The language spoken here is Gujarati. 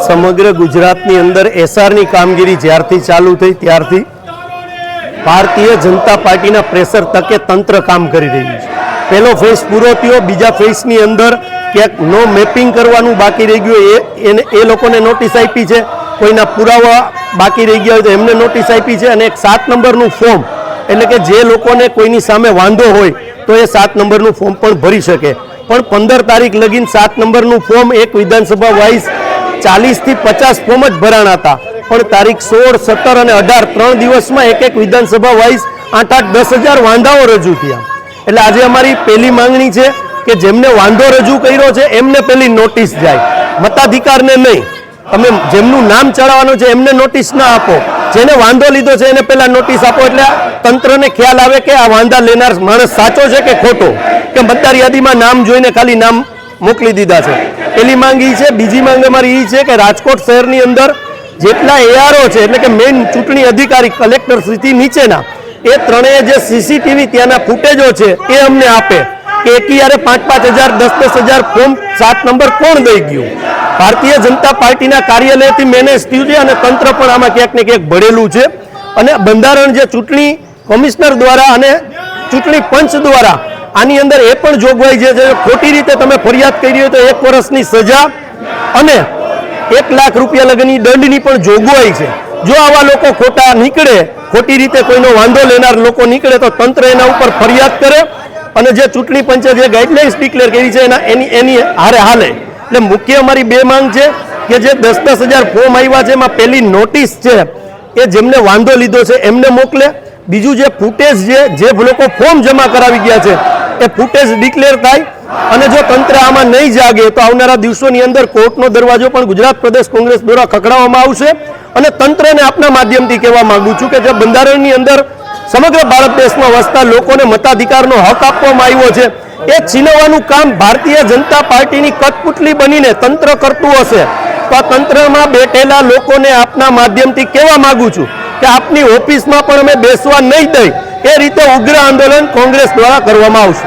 સમગ્ર ગુજરાતની અંદર એસઆરની કામગીરી જ્યારથી ચાલુ થઈ ત્યારથી ભારતીય જનતા પાર્ટીના પ્રેશર તકે તંત્ર કામ કરી રહ્યું છે। પહેલો ફેઝ પૂરો થયો, બીજા ફેઝની અંદર ક્યાંક નો મેપિંગ કરવાનું બાકી રહી ગયું એ લોકોને નોટિસ આપી છે, કોઈના પુરાવા બાકી રહી ગયા હોય તો એમને નોટિસ આપી છે, અને એક 7 નંબરનું ફોર્મ એટલે કે જે લોકોને કોઈની સામે વાંધો હોય તો એ 7 નંબરનું ફોર્મ પણ ભરી શકે। પણ 15 તારીખ લગીન 7 નંબરનું ફોર્મ એક વિધાનસભા વાઇઝ 40 થી 50 ફોર્મ જ ભરાણા હતા, પણ તારીખ 16, 17 અને 18 3 દિવસમાં એક વિધાનસભા વાઇઝ 8-10 હજાર વાંધાઓ રજૂ થયા। એટલે આજે અમારી પહેલી માંગણી છે કે જેમને વાંધો રજૂ કર્યો છે એમને પહેલી નોટિસ જાય, મતાધિકારને નહીં। તમે જેમનું નામ ચડાવવાનું છે એમને નોટિસ ના આપો, જેને વાંધો લીધો છે એને પહેલા નોટિસ આપો, એટલે તંત્રને ખ્યાલ આવે કે આ વાંધા લેનાર માણસ સાચો છે કે ખોટો, કે મતદાર યાદીમાં નામ જોઈને ખાલી નામ મોકલી દીધા છે। પહેલી માંગ એ છે। બીજી માંગ અમારી એ છે કે રાજકોટ શહેરની અંદર જેટલા એઆરઓ છે એટલે કે મેઇન ચૂંટણી અધિકારી કલેક્ટર શ્રીથી નીચેના એ ત્રણેય જે સીસીટીવી ત્યાંના ફૂટેજો છે એ અમને આપે કે એકીયારે 5-5 હજાર 10-10 હજાર ફોર્મ 7 નંબર કોણ દઈ ગયું। ભારતીય જનતા પાર્ટીના કાર્યાલયથી મેનેજ થયું છે અને તંત્ર પણ આમાં ક્યાંક ને ક્યાંક ભળેલું છે, અને બંધારણ જે ચૂંટણી કમિશનર દ્વારા અને ચૂંટણી પંચ દ્વારા આની અંદર એ પણ જોગવાઈ છે ખોટી રીતે તમે ફરિયાદ કરી હોય તો 1 વર્ષની સજા અને 1 લાખ રૂપિયા લગનની દંડની પણ જોગવાઈ છે। જો આવા લોકો ખોટા નીકળે, ખોટી રીતે કોઈનો વાંધો લેનાર લોકો નીકળે તો તંત્ર એના ઉપર ફરિયાદ કરે, અને જે ચૂંટણી પંચે જે ગાઈડલાઇન્સ ડિક્લેર કરી છે એની હારે હાલે। એટલે મુખ્ય અમારી બે માંગ છે કે જે 10-10 હજાર ફોર્મ આવ્યા છે એમાં પહેલી નોટિસ છે એ જેમને વાંધો લીધો છે એમને મોકલે। બીજું જે ફૂટેજ જે લોકો ફોર્મ જમા કરાવી ગયા છે એ ફૂટેજ ડિક્લેર થાય, અને જો તંત્ર આમાં નહીં જાગે તો આવનારા દિવસોની અંદર કોર્ટનો દરવાજો પણ ગુજરાત પ્રદેશ કોંગ્રેસ દ્વારા ખખડાવવામાં આવશે। અને તંત્રને આપના માધ્યમથી કહેવા માંગુ છું કે જે બંધારણની અંદર સમગ્ર ભારત દેશમાં વસતા લોકોને મતાધિકારનો હક આપવામાં આવ્યો છે એ છીનવવાનું કામ ભારતીય જનતા પાર્ટીની કઠપુતલી બનીને તંત્ર કરતું હશે તો આ તંત્રમાં બેઠેલા લોકોને આપના માધ્યમથી કહેવા માંગુ છું કે આપની ઓફિસમાં પણ અમે બેસવા નહીં દઈ, એ રીતે ઉગ્ર આંદોલન કોંગ્રેસ દ્વારા કરવામાં આવશે।